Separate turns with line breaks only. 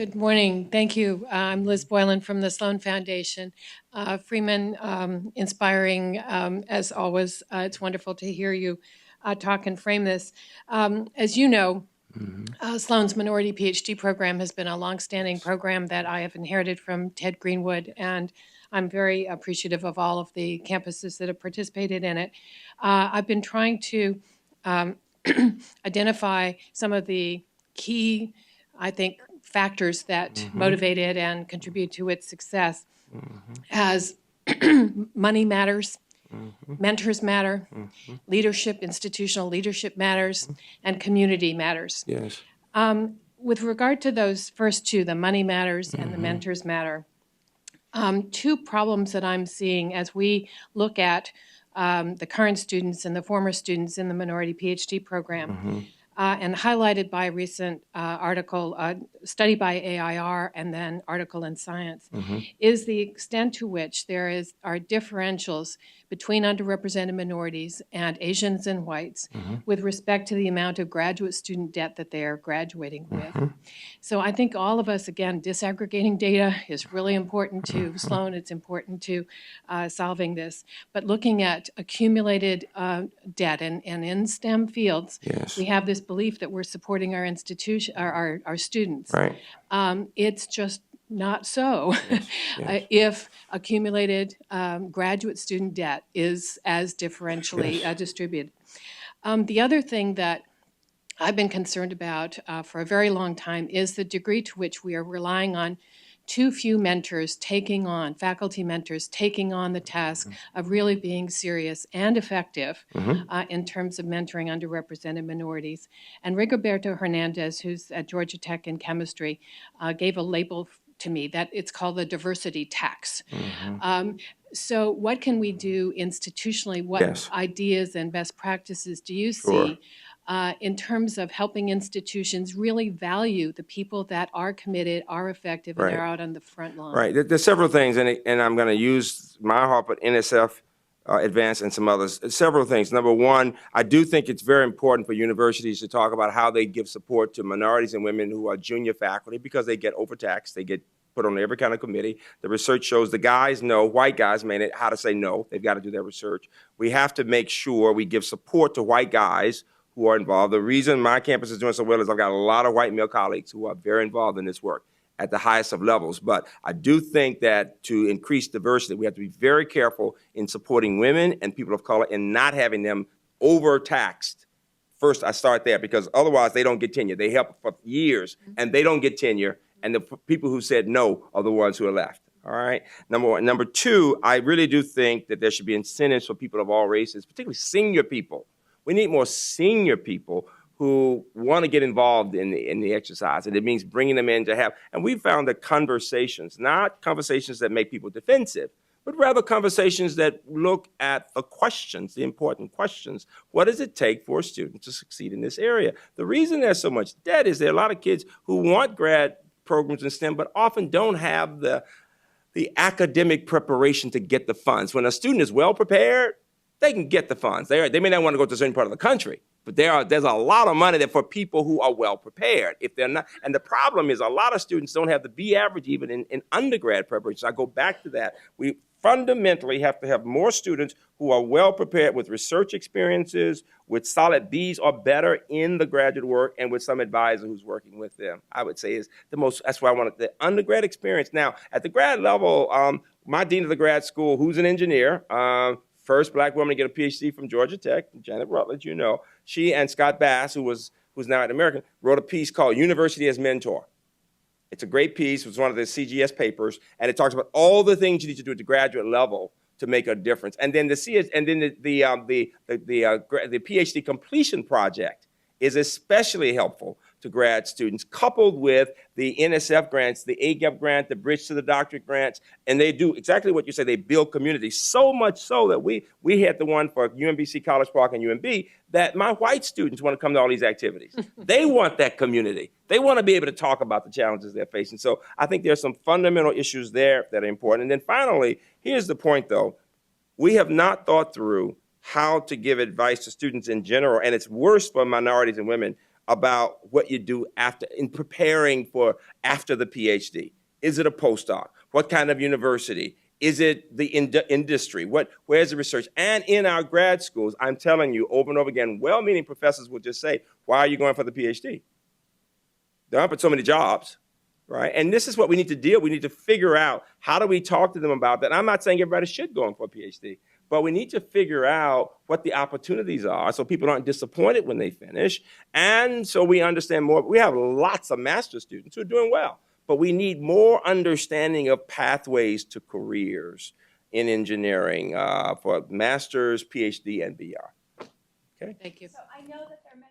Good morning. Thank you. I'm Liz Boylan from the Sloan Foundation. Freeman, inspiring as always. It's wonderful to hear you talk and frame this. As you know, Sloan's Minority PhD program has been a longstanding program that I have inherited from Ted Greenwood, and I'm very appreciative of all of the campuses that have participated in it. I've been trying to identify some of the key, I think, factors that motivated and contribute to its success as money matters, mentors matter, leadership, institutional leadership matters, and community matters.
Yes.
With regard to those first two, the money matters and the mentors matter, two problems that I'm seeing as we look at the current students and the former students in the minority PhD program, and highlighted by a recent article, study by AIR, and then article in Science, is the extent to which there are differentials between underrepresented minorities and Asians and whites with respect to the amount of graduate student debt that they are graduating with. So I think all of us, again, disaggregating data is really important to Sloan. It's important to solving this. But looking at accumulated debt and in STEM fields, we have this belief that we're supporting our institution, our students.
Right.
It's just not so. If accumulated graduate student debt is as differentially distributed. The other thing that I've been concerned about for a very long time is the degree to which we are relying on too few mentors faculty mentors taking on the task of really being serious and effective in terms of mentoring underrepresented minorities. And Rigoberto Hernandez, who's at Georgia Tech in chemistry, gave a label to me that it's called the diversity tax. So what can we do institutionally? What ideas and best practices do you see in terms of helping institutions really value the people that are committed, are effective, and are out on the front line?
Right. There's several things, and I'm going to use Meyerhoff, but NSF Advanced and some others. Several things. Number one, I do think it's very important for universities to talk about how they give support to minorities and women who are junior faculty because they get overtaxed. They get put on every kind of committee. The research shows the guys know, white guys may know how to say no. They've got to do their research. We have to make sure we give support to white guys who are involved. The reason my campus is doing so well is I've got a lot of white male colleagues who are very involved in this work at the highest of levels. But I do think that to increase diversity, we have to be very careful in supporting women and people of color and not having them overtaxed. First, I start there because otherwise they don't get tenure. They help for years and they don't get tenure. And the people who said no are the ones who are left. All right. Number one. Number two, I really do think that there should be incentives for people of all races, particularly senior people. We need more senior people who want to get involved in the exercise, and it means bringing them in to have. And we found that conversations, not conversations that make people defensive, but rather conversations that look at the questions, the important questions. What does it take for a student to succeed in this area? The reason there's so much debt is there are a lot of kids who want grad programs in STEM, but often don't have the academic preparation to get the funds. When a student is well prepared, they can get the funds. They may not want to go to a certain part of the country, but there's a lot of money there for people who are well prepared. If they're not, and the problem is a lot of students don't have the B average even in undergrad preparation. So I go back to that. We fundamentally have to have more students who are well prepared with research experiences, with solid Bs or better in the graduate work, and with some advisor who's working with them. I would say is the most. That's why I wanted the undergrad experience. Now at the grad level, my dean of the grad school, who's an engineer. First black woman to get a PhD from Georgia Tech, Janet Rutledge, you know. She and Scott Bass, who's now at American, wrote a piece called University as Mentor. It's a great piece. It was one of the CGS papers, and it talks about all the things you need to do at the graduate level to make a difference. And then the PhD completion project is especially helpful to grad students, coupled with the NSF grants, the AGEP grant, the Bridge to the Doctorate grants, and they do exactly what you say. They build community, so much so that we had the one for UMBC, College Park, and UMB, that my white students want to come to all these activities. They want that community. They want to be able to talk about the challenges they're facing. So I think there's some fundamental issues there that are important. And then finally, here's the point, though. We have not thought through how to give advice to students in general, and it's worse for minorities and women. about what you do after, in preparing for after the PhD. Is it a postdoc? What kind of university? Is it the industry? Where's the research? And in our grad schools, I'm telling you over and over again, well-meaning professors will just say, why are you going for the PhD? There aren't but so many jobs, right? And this is what we need to deal. We need to figure out, how do we talk to them about that? I'm not saying everybody should go in for a PhD, but we need to figure out what the opportunities are so people aren't disappointed when they finish. And so we understand more. We have lots of master's students who are doing well, but we need more understanding of pathways to careers in engineering for master's, PhD, and beyond. Okay?
Thank you.
So I know that there are many